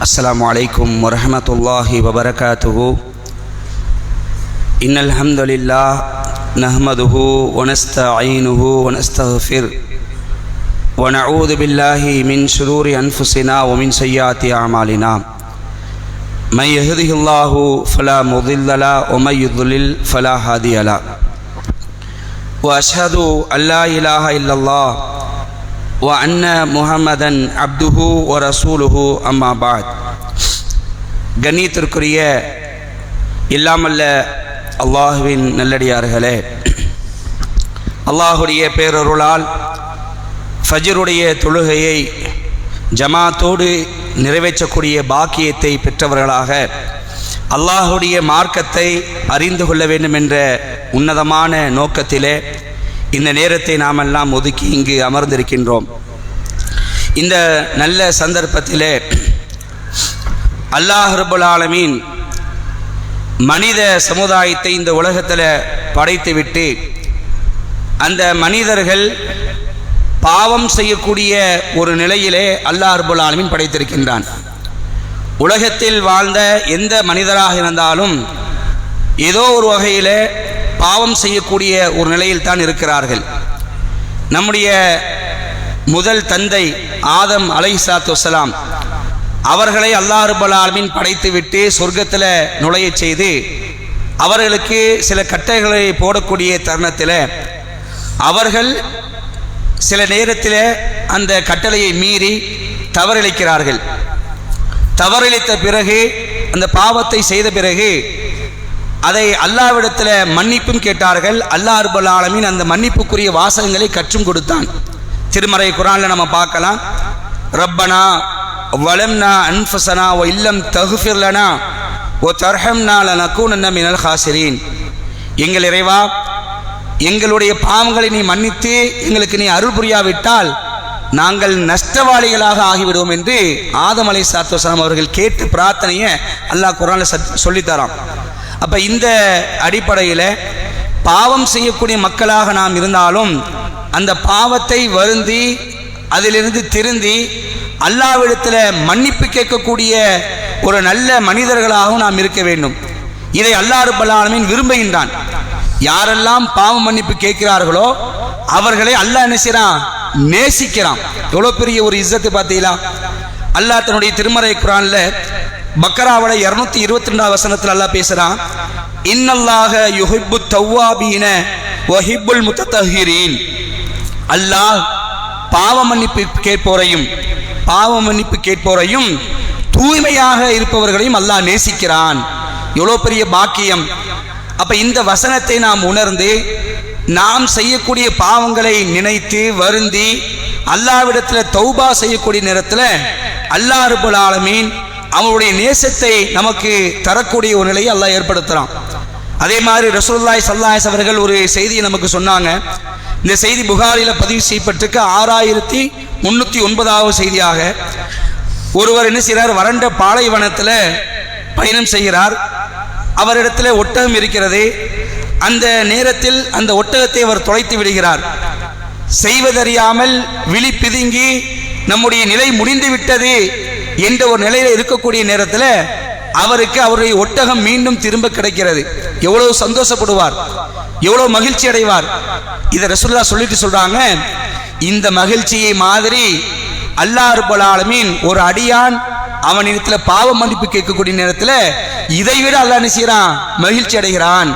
अस्सलामु अलैकुम वरहमतुल्लाहि वबरकातुहु। इन्नल हम्दुलिल्लाह नहमदुहु व नस्तईनुहु व नस्तगफिर व नऊज़ु बिल्लाहि मिन शुरूरि अनफुसिना व मिन सय्यिआति अमालिना। मन यहदिहिल्लाहु फला मुदिल्ल लहु व मन युद्लिल फला हादिय लहु। व अशहदु अल्ला इलाहा इल्लल्लाह व अन्न मुहम्मदन अब्दुहु व रसूलुहु अम्मा बाद। கண்ணியத்திற்குரிய இல்லாமல்ல அல்லாஹுவின் நல்லடியார்களே, அல்லாஹுடைய பேரருளால் ஃபஜ்ருடைய தொழுகையை ஜமாத்தோடு நிறைவேற்றக்கூடிய பாக்கியத்தை பெற்றவர்களாக அல்லாஹுடைய மார்க்கத்தை அறிந்து கொள்ள வேண்டும் என்ற உன்னதமான நோக்கத்திலே இந்த நேரத்தை நாமெல்லாம் ஒதுக்கி இங்கு அமர்ந்திருக்கின்றோம். இந்த நல்ல சந்தர்ப்பத்திலே அல்லாஹ் ரப்பல் ஆலமீன் மனித சமுதாயத்தை இந்த உலகத்தில் படைத்துவிட்டு அந்த மனிதர்கள் பாவம் செய்யக்கூடிய ஒரு நிலையிலே அல்லாஹ் ரப்பல் ஆலமீன் படைத்திருக்கின்றான். உலகத்தில் வாழ்ந்த எந்த மனிதராக இருந்தாலும் ஏதோ ஒரு வகையில் பாவம் செய்யக்கூடிய ஒரு நிலையில் தான் இருக்கிறார்கள். நம்முடைய முதல் தந்தை ஆதம் அலைஹிஸ்ஸலாத்து வஸ்ஸலாம் அவர்களை அல்லாஹ் ரப்பல் ஆலமீன் படைத்துவிட்டு சொர்க்கத்தில் நுழைய செய்து அவர்களுக்கு சில கட்டளைகளை போடக்கூடிய தருணத்தில் அவர்கள் சில நேரத்தில் அந்த கட்டளையை மீறி தவறிழைக்கிறார்கள். தவறிழைத்த பிறகு அந்த பாவத்தை செய்த பிறகு அதை அல்லாஹ்விடத்தில் மன்னிப்பும் கேட்டார்கள். அல்லாஹ் ரப்பல் ஆலமீன் அந்த மன்னிப்புக்குரிய வாசகங்களை கற்றும் கொடுத்தான். திருமறை குர்ஆனில் நம்ம பார்க்கலாம், ரப்பனா வலம்னா அன்ஃபுஸனா வ இல்லம் தக்ஃபிர் லனா வ தர்ஹம்னா லனகூனன்ன மினல் காசிரீன். எங்கள் இறைவா, எங்களுடைய பாவங்களை நீ மன்னித்து எங்களுக்கு நீ அருள் புரியாவிட்டால் நாங்கள் நஷ்டவாளிகளாக ஆகிவிடுவோம் என்று ஆதம் அலைஹிஸ்ஸலாத்து வஸ்ஸலாம் அவர்கள் கேட்டு பிரார்த்தனையை அல்லாஹ் குர்ஆனில் சொல்லித்தரான். அப்போ இந்த அடிப்படையில் பாவம் செய்யக்கூடிய மக்களாக நாம் இருந்தாலும் அந்த பாவத்தை வருந்தி அதிலிருந்து திருந்தி அல்லாஹ்விடத்தில் மன்னிப்பு கேட்கக்கூடிய ஒரு நல்ல மனிதர்களாகவும் நாம் இருக்க வேண்டும். இதை அல்லாஹ் ரப்பல் ஆலமீன் விரும்புகின்றான். யாரெல்லாம் பாவ மன்னிப்பு கேட்கிறார்களோ அவர்களை அல்லாஹ் என்ன செய்றான்? நேசிக்கிறான். எவ்வளோ பெரிய ஒரு இஸ்ஸத்து பார்த்தீங்களா? அல்லாஹ் தன்னுடைய திருமறை குர்ஆன்ல பக்கராவுடைய 222 வசனத்தில் அல்லாஹ் பேசுறான், இன்னல்லாஹ யுஹிப்பு தவ்வாபீன வ யுஹிப்புல் முத்தத்தஹிரீன். அல்லாஹ் பாவ மன்னிப்பு கேட்போரையும் தூய்மையாக இருப்பவர்களையும் அல்லாஹ் நேசிக்கிறான். எவ்வளோ பெரிய பாக்கியம்! அப்ப இந்த வசனத்தை நாம் உணர்ந்து நாம் செய்யக்கூடிய பாவங்களை நினைத்து வருந்தி அல்லாஹ்விடத்தில் தௌபா செய்யக்கூடிய நேரத்தில் அல்லாஹ் ரப்பல் ஆலமீன் அவனுடைய நேசத்தை நமக்கு தரக்கூடிய ஒரு நிலையை அல்லாஹ் ஏற்படுத்துகிறான். அதே மாதிரி ரசூலுல்லாஹி ஸல்லல்லாஹு அலைஹி அவர்கள் ஒரு செய்தியை நமக்கு சொன்னாங்க. இந்த செய்தி புகாரியில் பதிவு செய்யப்பட்டிருக்க 6309வது செய்தியாக. ஒருவர் என்ன செய்கிறார்? வறண்ட பாலைவனத்தில் பயணம் செய்கிறார். அவரிடத்தில் ஒட்டகம் இருக்கிறது. அந்த நேரத்தில் அந்த ஒட்டகத்தை அவர் தொலைத்து விடுகிறார். செய்வதறியாமல் விழி பிதுங்கி நம்முடைய நிலை முடிந்து விட்டது என்ற ஒரு நிலையில் இருக்கக்கூடிய நேரத்தில் அவருக்கு அவருடைய ஒட்டகம் மீண்டும் திரும்ப கிடைக்கிறது. எவ்வளவு சந்தோஷப்படுவார், எவ்வளவு மகிழ்ச்சி அடைவார். இதை ரசூலுல்லாஹ் சொல்லிட்டு சொல்றாங்க, இந்த மகிழ்ச்சியை மாதிரி அல்லாஹ் ரப்பல் ஆலமீன் ஒரு அடியான் அவனிடத்தில் பாவ மன்னிப்பு கேட்கக்கூடிய நேரத்தில் இதைவிட அல்லாஹ் என்ன செய்றான்? மகிழ்ச்சி அடைகிறான்.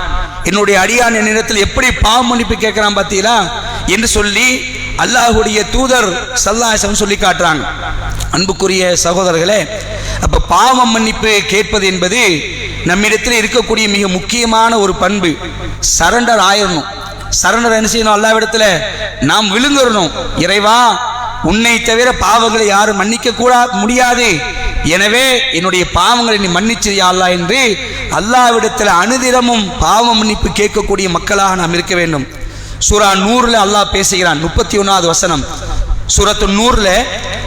என்னுடைய அடியான் என்னிடத்தில் எப்படி பாவ மன்னிப்பு கேட்கிறான் பார்த்தீங்களா என்று சொல்லி அல்லாஹுடைய தூதர் ஸல்லல்லாஹு அலைஹி வஸல்லம் சொல்லி காட்டுறாங்க. அன்புக்குரிய சகோதரர்களே, அப்ப பாவ மன்னிப்பு கேட்பது என்பது நம்மிடத்தில் இருக்கக்கூடிய மிக முக்கியமான ஒரு பண்பு. சரண்டர் ஆயிரணும். சரண்டர் என்ன செய்யணும்? அல்லாஹ்விடத்தில் நாம் விழுந்துடணும். இறைவா, உன்னை தவிர பாவங்களை யாரும் மன்னிக்க முடியாது, எனவே என்னுடைய பாவங்களை நீ மன்னிச்சியா அல்லாஹ் என்று அல்லாஹ்விடத்தில் அனுதினமும் பாவ மன்னிப்பு கேட்கக்கூடிய மக்களாக நாம் இருக்க வேண்டும். சூரா நூர்ல அல்லாஹ் பேசுகிறான். 31வது வசனம் சூரத்து நூர்ல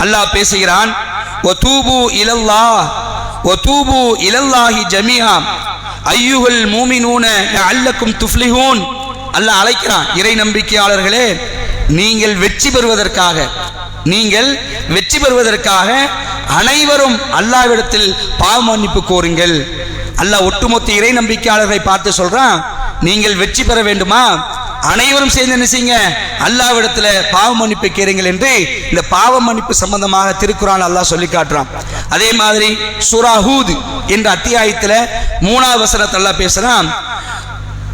அல்லாஹ் பேசுகிறான், வதூபு இலல்லாஹி ஜமீஆ அய்யுஹல் மூமினூன லஅல்லக்கும் துஃப்லிஹூன். அல்லாஹ் அழைக்கிறான், இறை நம்பிக்கையாளர்களே, நீங்கள் வெற்றி பெறுவதற்காக நீங்கள் வெற்றி பெறுவதற்காக அனைவரும் அல்லாஹ்விடத்தில் பாவ மன்னிப்பு கோருங்கள். அல்லாஹ் ஒட்டுமொத்த இறை நம்பிக்கையாளர்களை பார்த்து சொல்றான், நீங்கள் வெற்றி பெற வேண்டுமா, அனைவரும் சேர்ந்து என்ன செய்யுங்க, அல்லாஹ்விடத்துல பாவ மன்னிப்பு கேளுங்கள் என்று இந்த பாவ மன்னிப்பு சம்பந்தமாக திருக்குர்ஆன் அல்லாஹ் சொல்லி காட்டுறான். அதே மாதிரி சூரா ஹூத் என்ற அத்தியாயத்துல 3வது வசனத்துல அல்லாஹ் பேசுறான்,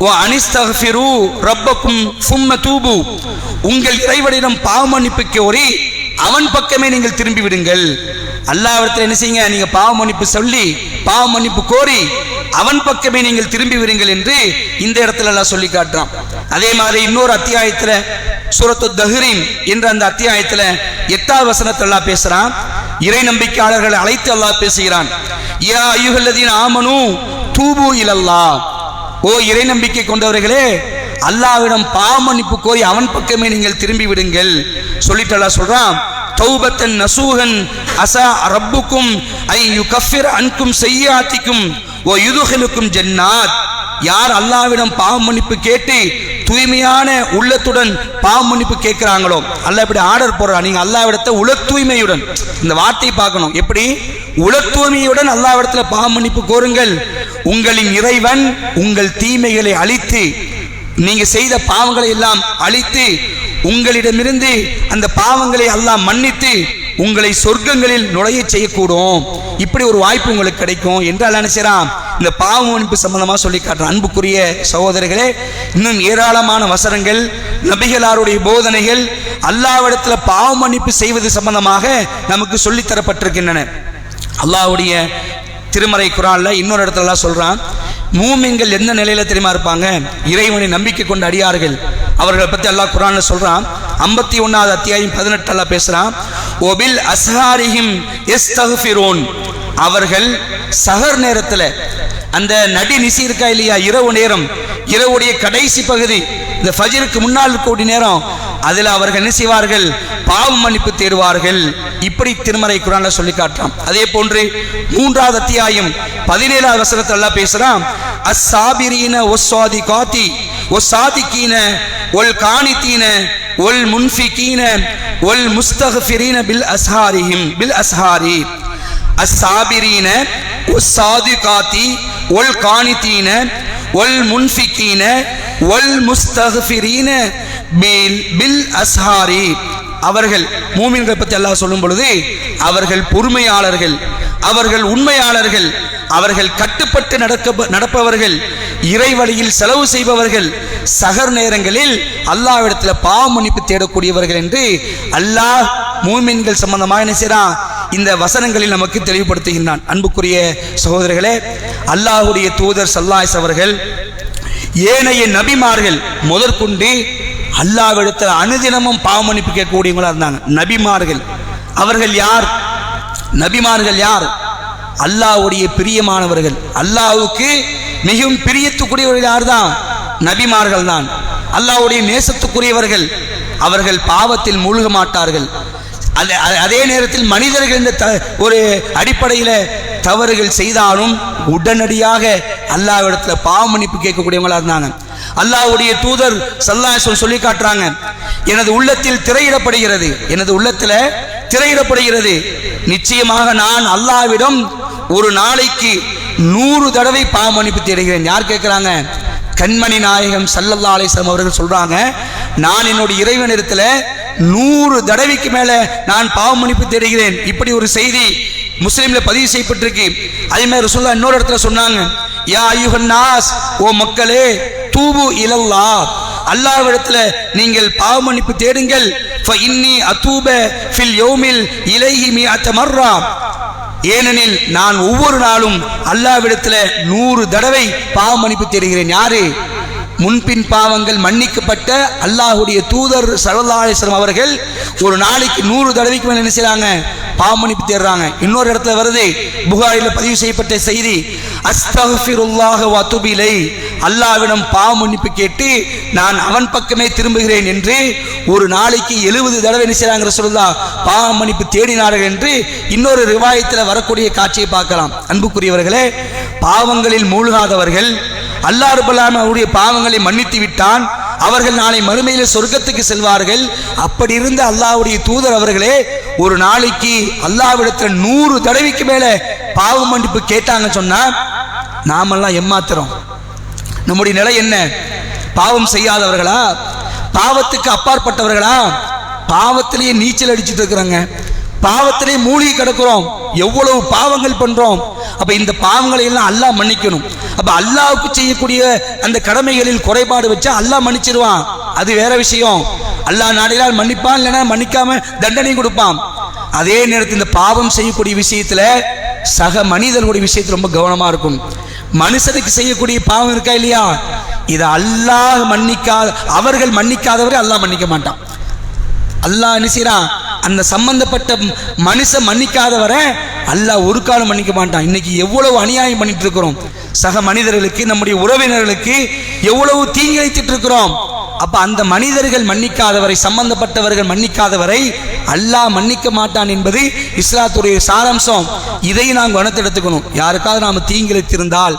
வ அனிஸ்தக்ஃபிரு ரப்பக்கும் சும்ம தூபு, உங்கள் இறைவனிடம் பாவ மன்னிப்பு கோரி அவன் பக்கமே நீங்கள் திரும்பி விடுங்கள். அல்லாஹ்விடத்தில் என்ன செய்யுங்க, நீங்க பாவ மன்னிப்பு சொல்லி பாவ மன்னிப்பு கோரி அவன் பக்கமே நீங்கள் திரும்பி விடுங்கள் என்று இந்த இடத்துல எல்லாம் சொல்லி காட்டுறான். அதே மாதிரி இன்னொரு அத்தியாயத்துல சூரத்து தஹ்ரீம் என்ற அந்த அத்தியாயத்துல 8வது வசனத்துல அல்லாஹ் பேசுறான், இறை நம்பிக்கையாளர்களை அழைத்து அல்லாஹ் பேசுகிறான், யா அய்யுஹல்லதீன ஆமனூ தூபு இலல்லாஹ், ஓ இறை நம்பிக்கை கொண்டவர்களே, அல்லாஹ்விடம் பாவ மன்னிப்பு கோரி அவன் பக்கமே நீங்கள் திரும்பி விடுங்கள் சொல்லிட்டு அல்லாஹ் சொல்றான், தௌபத்தன் நசூஹன் அஸா ரப்புக்கும் ஐ யுகஃபிர் அன்கும் செய்யாத்திக்கும் வ யுதுகிலுக்கும் ஜன்னாத், யார் அல்லாஹ்விடம் பாவ மன்னிப்பு கேட்டு தூய்மையான உள்ளத்துடன் பாவ மன்னிப்பு கேட்கிறாங்களோ, அல்லாஹ் இப்படி ஆர்டர் போடுறான், நீங்க அல்லாஹ்விடத்தை உள தூய்மையுடன், இந்த வார்த்தையை பார்க்கணும், எப்படி உள தூய்மையுடன் அல்லாஹ்விடத்துல பாவ மன்னிப்பு கோருங்கள், உங்களின் இறைவன் உங்கள் தீமைகளை அழித்து, நீங்க செய்த பாவங்களை எல்லாம் அழித்து உங்களிடமிருந்து அந்த பாவங்களை அல்லாஹ் மன்னித்து உங்களை சொர்க்கங்களில் நுழைய செய்யக்கூடும், இப்படி ஒரு வாய்ப்பு உங்களுக்கு கிடைக்கும் என்று அல்லாஹ் நினைச்சான் இந்த பாவ மன்னிப்பு சம்பந்தமா சொல்லி காட்டுறான். அன்புக்குரிய சகோதரர்களே, இன்னும் ஏராளமான வசனங்கள், நபிகளாருடைய போதனைகள் அல்லாஹ்விடத்துல பாவ மன்னிப்பு செய்வது சம்பந்தமாக நமக்கு சொல்லித்தரப்பட்டிருக்கின்றன. அல்லாஹ்வுடைய திருமறை குர்ஆன்ல இன்னொரு இடத்துல அல்லாஹ் சொல்றான், மூமின்கள் எந்த நிலையில தெரியுமா இருப்பாங்க, இறைவனை நம்பிக்கை கொண்ட அடியார்கள், அவர்களை பத்தி அல்லாஹ் குர்ஆன்ல சொல்றான். 51வது அத்தியாயம் 18 அல்லாஹ் பேசுறான், ஒபில் அஸ்ஹாரிஹிம் யஸ்தக்ஃபிரூன், அவர்கள் சஹர் நேரத்துல, அந்த நடி நிசி இருக்கா இல்லையா, இரவு நேரம், இரவுடைய கடைசி பகுதி, இந்த ஃபஜ்ருக்கு முன்னால் இருக்கக்கூடிய நேரம், அதில் அவர்கள் என்ன செய்வார்கள், பாவ மன்னிப்பு தேடுவார்கள், இப்படி திருமறை குர்ஆன்ல சொல்லி காட்டுறான். அதே போன்று 3வது அத்தியாயம் 17வது வசனத்துல அல்லாஹ் பேசுறான், அஸ்ஸாபிரீன வஸ்ஸாதிகாத்தி வஸ்ஸாதிகீன வல் கானிதீன வல் முன்ஃபிகீன வல் முஸ்தக்ஃபிரீன பில் அஸ்ஹாரிஹிம் பில் அஸ்ஹாரி, அஸ்ஸாபிரீன வஸ்ஸாதிகாத்தி வல் கானிதீன வல் முன்ஃபிகீன வல் முஸ்தக்ஃபிரீன பில் அஸ்ஹாரி, அவர்கள் மூமின்களை பற்றி அல்லாஹ் சொல்லும் பொழுது அவர்கள் பொறுமையாளர்கள், அவர்கள் உண்மையாளர்கள், அவர்கள் கட்டுப்பட்டு நடப்பவர்கள், இறை வழியில் செலவு செய்பவர்கள், சகர் நேரங்களில் அல்லாஹ்விடத்தில் பாவ மன்னிப்பு தேடக்கூடியவர்கள் என்று அல்லாஹ் மூமின்கள் சம்பந்தமாக என்ன செய்றான், இந்த வசனங்களில் நமக்கு தெளிவுபடுத்துகின்றான். அன்புக்குரிய சகோதரர்களே, அல்லாஹ்வுடைய தூதர் ஸல்லல்லாஹு அலைஹி அவர்கள் ஏனைய நபிமார்கள் முதற்கொண்டு அல்லாஹ்விடத்தில் அனுதினமும் பாவ மன்னிப்பு கேட்கக்கூடியவங்களா இருந்தாங்க. நபிமார்கள் அவர்கள் யார், நபிமார்கள் யார், அல்லாஹ்வுடைய பிரியமானவர்கள், அல்லாஹ்வுக்கு மிகவும் பிரியத்துக்குரியவர்கள் யார் தான், நபிமார்கள் தான். அல்லாஹ்வுடைய நேசத்துக்குரியவர்கள், அவர்கள் பாவத்தில் மூழ்க மாட்டார்கள். அதே நேரத்தில் மனிதர்கள் இந்த ஒரு அடிப்படையில் தவறுகள் செய்தாலும் உடனடியாக அல்லாஹ்விடத்தில் பாவ மன்னிப்பு கேட்கக்கூடியவங்களா இருந்தாங்க. அல்லாஹ்வுடைய தூதர் ஸல்லல்லாஹு அலைஹி வஸல்லம் சொல்லி காட்டுறாங்க, எனது உள்ளத்தில் திரையிடப்படுகிறது, எனது உள்ளத்தில் திரையிடப்படுகிறது, நிச்சயமாக நான் அல்லாஹ்விடம் ஒரு நாளைக்கு 100 தடவை பாவ மன்னிப்பு தேடுகிறேன். யார் கேட்கிறாங்க, கண்மணி நாயகம் ஸல்லல்லாஹு அலைஹி வஸல்லம் அவர்கள் சொல்றாங்க, நான் என்னுடைய இறைவனிடத்தில் 100 தடவைக்கு மேல நான் பாவ மன்னிப்பு தேடுகிறேன். இப்படி ஒரு செய்தி முஸ்லிம்ல பதிவு செய்யப்பட்டிருக்கு. அதே மாதிரி ரசூலுல்லாஹ் இன்னொரு இடத்துல சொன்னாங்க, யா அய்யுஹன் நாஸ், ஓ மக்களே, தூபு இலல்லாஹ், அல்லாஹ்விடத்துல நீங்கள் பாவ மன்னிப்பு தேடுங்கள். ஃப இன்னி அதூப ஃபில் யௌமில் இலைஹி மிஅத மர்ரா, ஏனெனில் நான் ஒவ்வொரு நாளும் அல்லாஹ்விடத்துல 100 தடவை பாவ மன்னிப்பு தேடுகிறேன். யாரு, முன்பின் பாவங்கள் மன்னிக்கப்பட்ட அல்லாஹ்வுடைய தூதர் ஸல்லல்லாஹு அலைஹி வஸல்லம் அவர்கள் ஒரு நாளைக்கு 100 தடவைக்கு மேல என்ன செய்றாங்க, பாவ மன்னிப்பு தேடுறாங்க. இன்னொரு இடத்துல வருது, புகாரில பதிவு செய்யப்பட்ட செய்தி, அஸ்தக்ஃபிருல்லாஹ வ அத்தூபு இலைஹி, அல்லாஹ்விடம் பாவ மன்னிப்பு கேட்டு நான் அவன் பக்கமே திரும்புகிறேன் என்று ஒரு நாளைக்கு 70 தடவை என்ன செய்றாங்க ரசூலுல்லாஹ் பாவ மன்னிப்பு தேடினார்கள் என்று இன்னொரு ரிவாயத்தில் வரக்கூடிய காட்சியை பார்க்கலாம். அன்புக்குரியவர்களே, பாவங்களில் மூழ்காதவர்கள், அல்லாஹ் ரப்பல் ஆலமீன் அவருடைய பாவங்களை மன்னித்து விட்டான், அவர்கள் நாளை மறுமையில் சொர்க்கத்துக்கு செல்வார்கள். அப்படி இருந்த அல்லாஹ்வுடைய தூதர் அவர்களே ஒரு நாளைக்கு அல்லாஹ்விடத்தில் 100 தடவைக்கு மேல பாவ மன்னிப்பு கேட்டாங்க சொன்னா நாமெல்லாம் ஏமாத்துறோம். நம்முடைய நிலை என்ன? பாவம் செய்யாதவர்களா? பாவத்துக்கு அப்பாற்பட்டவர்களா? பாவத்திலேயே நீச்சல் அடிச்சுட்டு இருக்கிறாங்க, பாவத்திலே மூழ்கி கிடக்கிறோம், எவ்வளவு பாவங்கள் பண்றோம். அப்ப இந்த பாவங்களை எல்லாம் அல்லாஹ் மன்னிக்கணும். அப்ப அல்லாஹ்வுக்கு செய்யக்கூடிய அந்த கடமைகளில் குறைபாடு வச்சா அல்லாஹ் மன்னிச்சிருவான், அது வேற விஷயம். அல்லாஹ் நாடினால் மன்னிப்பான், இல்லைன்னா மன்னிக்காம தண்டனை கொடுப்பான். அதே நேரத்தில் இந்த பாவம் செய்யக்கூடிய விஷயத்துல சக மனிதர்களுடைய விஷயத்துல ரொம்ப கவனமா இருக்கும். மனுஷனுக்கு செய்யக்கூடிய பாவம் இருக்கா இல்லையா, இதை அல்லாஹ் மன்னிக்காத, அவர்கள் மன்னிக்காதவரை அல்லாஹ் மன்னிக்க மாட்டான். அல்லாஹ் என்ன செய்யறான், அந்த சம்பந்தப்பட்ட மனுஷன் மன்னிக்காதவரை அல்லாஹ் ஒரு காலம் மன்னிக்க மாட்டான். இன்னைக்கு எவ்வளவு அநியாயம் பண்ணிட்டு இருக்கிறோம், சக மனிதர்களுக்கு, நம்முடைய உறவினர்களுக்கு எவ்வளவு தீங்கிழைத்துட்டு இருக்கிறோம். அப்ப அந்த மனிதர்கள் மன்னிக்காதவரை, சம்பந்தப்பட்டவர்கள் மன்னிக்காதவரை அல்லாஹ் மன்னிக்க மாட்டான் என்பது இஸ்லாத்துடைய சாராம்சம். இதை நாம் கவனத்தை எடுத்துக்கணும். யாருக்காவது நாம் தீங்கிழைத்திருந்தால்,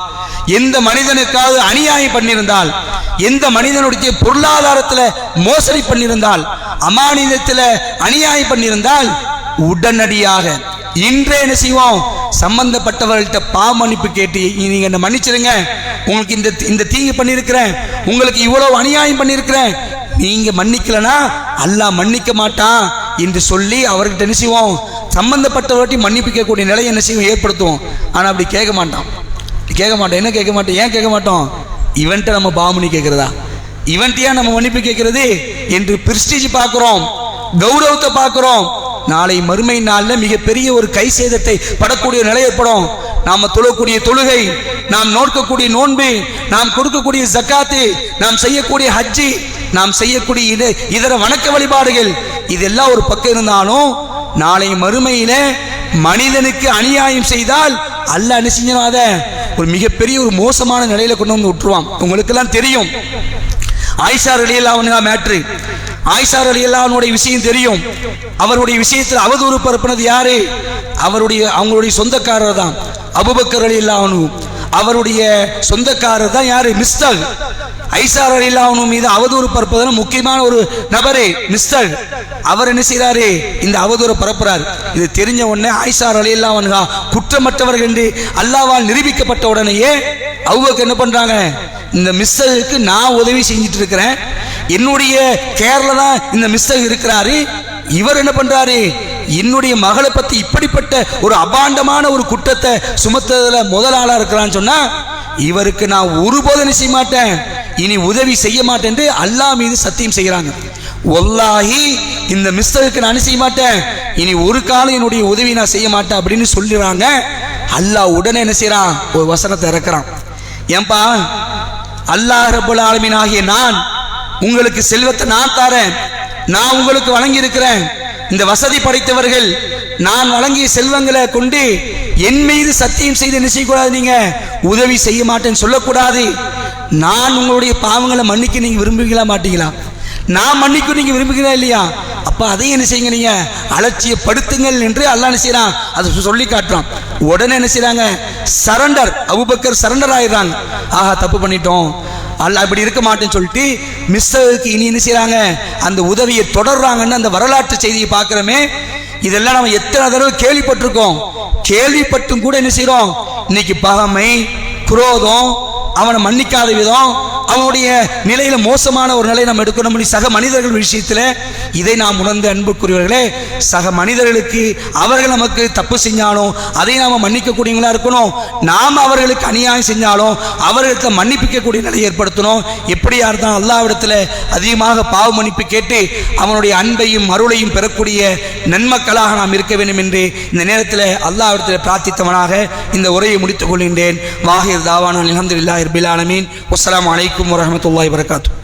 எந்த மனிதனுக்காவது அநியாயம் பண்ணியிருந்தால், எந்த மனிதனுடைய பொருளாதாரத்தில் மோசடி பண்ணியிருந்தால், அமானிதத்தில் அநியாயம் பண்ணியிருந்தால் உடனடியாக இன்றே என்ன செய்வோம், சம்பந்தப்பட்டவர்கள்ட்ட பாவ மன்னிப்பு கேட்டு நீங்க என்ன மன்னிச்சிருங்க, உங்களுக்கு இந்த தீங்கு பண்ணியிருக்கிறேன், உங்களுக்கு இவ்வளவு அநியாயம் பண்ணியிருக்கிறேன், நீங்க மன்னிக்கலனா அல்லாஹ் மன்னிக்க மாட்டான் என்று சொல்லி அவர்கிட்ட என்ன செய்வோம், சம்பந்தப்பட்டவர்கிட்ட மன்னிப்பு கேட்கக்கூடிய நிலையை என்ன செய்வோம், ஏற்படுத்துவோம். ஆனா அப்படி கேட்க மாட்டான். என்ன கேட்க மாட்டோம்? ஏன் கேட்க மாட்டோம்? இவன்ட்ட நம்ம பாவமணி கேட்கிறதா, இவன்ட்டியா நம்ம மன்னிப்பு கேட்கிறது என்று பிரிஸ்டீஜ் பார்க்கிறோம், கௌரவத்தை பார்க்கிறோம். நாளை மறுமை நாளில் மிகப்பெரிய ஒரு கை சேதத்தை படக்கூடிய நிலை ஏற்படும். நாம தொழக்கூடிய தொழுகை, நாம் நோக்கக்கூடிய நோன்பு, நாம் கொடுக்கக்கூடிய ஜக்காத்து, நாம் செய்யக்கூடிய ஹஜ்ஜி, நாம் செய்யக்கூடிய இதர வணக்க வழிபாடுகள், இதெல்லாம் ஒரு பக்கம் இருந்தாலும் நாளை மறுமையில மனிதனுக்கு அநியாயம் செய்தால் அல்லாஹ் என்ன செஞ்சாத ஒரு மிகப்பெரிய ஒரு மோசமான நிலையில கொண்டு வந்து விட்டுருவான். உங்களுக்கு எல்லாம் தெரியும் ஆயிஷா ரலியல்லாஹு அன்ஹா மேட்ரு. ஆயிஷா ரலியல்லாஹு அன்ஹுடைய விஷயம் தெரியும். அவருடைய விஷயத்தில் அவதூறு பரப்பினது யாரு? அவங்களுடைய சொந்தக்காரர் தான் அபூபக்கர் ரலியல்லாஹு அன்ஹு. அவருடைய சொந்தக்காரர் தான் யாரு? மிஸ்தக். ஆயிஷா ரலியல்லாஹு அன்ஹா மீது அவதூறு பரப்புவதில் முக்கியமான ஒரு நபரே மிஸ்தக். அவர் என்ன செய்யறாரு, இந்த அவதூறு பரப்புறார். இது தெரிஞ்ச உடனே ஆயிஷா ரலியல்லாஹு அன்ஹா குற்றமற்றவர்கள் என்று அல்லாஹ்வால் நிரூபிக்கப்பட்ட உடனேயே அபூபக்கர் என்ன பண்றாங்க, இந்த மிஸ்தகுக்கு நான் உதவி செஞ்சுட்டு இருக்கிறேன், என்னுடைய கேர்ல தான் இந்த மிஸ்தக் இருக்கிறாரு, இவர் என்ன பண்றாரு, என்னுடைய மகளை பத்தி இப்படிப்பட்ட ஒரு அபாண்டமான ஒரு குற்றத்தை சுமத்ததுல முதல் ஆளா இருக்கிறான்னு சொன்னா இவருக்கு நான் ஒருபோதும் செய்ய மாட்டேன், இனி உதவி செய்ய மாட்டேன் என்று அல்லாஹ் மீது சத்தியம் செய்யறாங்க. வல்லாஹி இந்த மிஸ்தகுக்கு நான் செய்ய மாட்டேன், இனி ஒரு காலம் என்னுடைய உதவி நான் செய்ய மாட்டேன் அப்படின்னு சொல்லிடுறாங்க. அல்லாஹ் உடனே என்ன செய்யறான், ஒரு வசனத்தை இறக்குறான். ஏன்பா, அல்லாஹ் ரப்பல் ஆலமீன் ஆகிய நான் உங்களுக்கு செல்வத்தை நான் தரேன், நான் உங்களுக்கு வழங்கி இருக்கிறேன். இந்த வசதி படைத்தவர்கள் நான் வழங்கிய செல்வங்களை கொண்டு என் மீது சத்தியம் செய்து என்ன செய்யக்கூடாது, நீங்க உதவி செய்ய மாட்டேன்னு சொல்லக்கூடாது. நான் உங்களுடைய பாவங்களை மன்னிக்க நீங்க விரும்புகிறா மாட்டீங்களா? நான் மன்னிக்க நீங்க விரும்புகிறா இல்லையா? அப்ப அதையும் என்ன செய்யுங்க, நீங்க அலட்சியப்படுத்துங்கள் என்று அல்லாஹ் என்ன செய்யறான், அதை சொல்லி காட்டுறான். உடனே என்ன செய்யறாங்க, சரண்டர். அபூபக்கர் சரண்டர் ஆயிடுறாங்க. ஆஹா தப்பு பண்ணிட்டோம், அல்லாஹ் இப்படி இருக்க மாட்டேன்னு சொல்லிட்டு மிஸ்தகுக்கு இனி என்ன செய்யறாங்க, அந்த உதவியை தொடர்றாங்கன்னு அந்த வரலாற்று செய்தியை பார்க்கிறோமே. இதெல்லாம் நம்ம எத்தனை தடவை கேள்விப்பட்டிருக்கோம். கேள்விப்பட்டும் கூட என்ன செய்யறோம், இன்னைக்கு பகமை, குரோதம், அவனை மன்னிக்காத விதம், அவனுடைய நிலையில மோசமான ஒரு நிலையை நம்ம எடுக்கணும். சக மனிதர்கள் விஷயத்துல இதை நாம் உணர்ந்து அன்புக்குரியவர்களே, சக மனிதர்களுக்கு அவர்கள் நமக்கு தப்பு செஞ்சாலும் அதை நாம மன்னிக்கக்கூடியவங்களா இருக்கணும். நாம் அவர்களுக்கு அநியாயம் செஞ்சாலும் அவர்களுக்கு மன்னிப்பிக்கக்கூடிய நிலையை ஏற்படுத்தணும். எப்படியா இருந்தால் அல்லாஹ்விடத்துல அதிகமாக பாவ மன்னிப்பு கேட்டு அவனுடைய அன்பையும் அருளையும் பெறக்கூடிய நன்மக்களாக நாம் இருக்க வேண்டும் என்று இந்த நேரத்தில் அல்லாஹ்விடத்தில் பிரார்த்தித்தவனாக இந்த உரையை முடித்துக் கொள்கின்றேன். வாஹிர் தாவானா அல்ஹம்துலில்லாஹி ரப்பில் ஆலமீன். வஸ்ஸலாமு அலைக்கும் வரஹ்மத்துல்லாஹி வபரகாத்துஹு.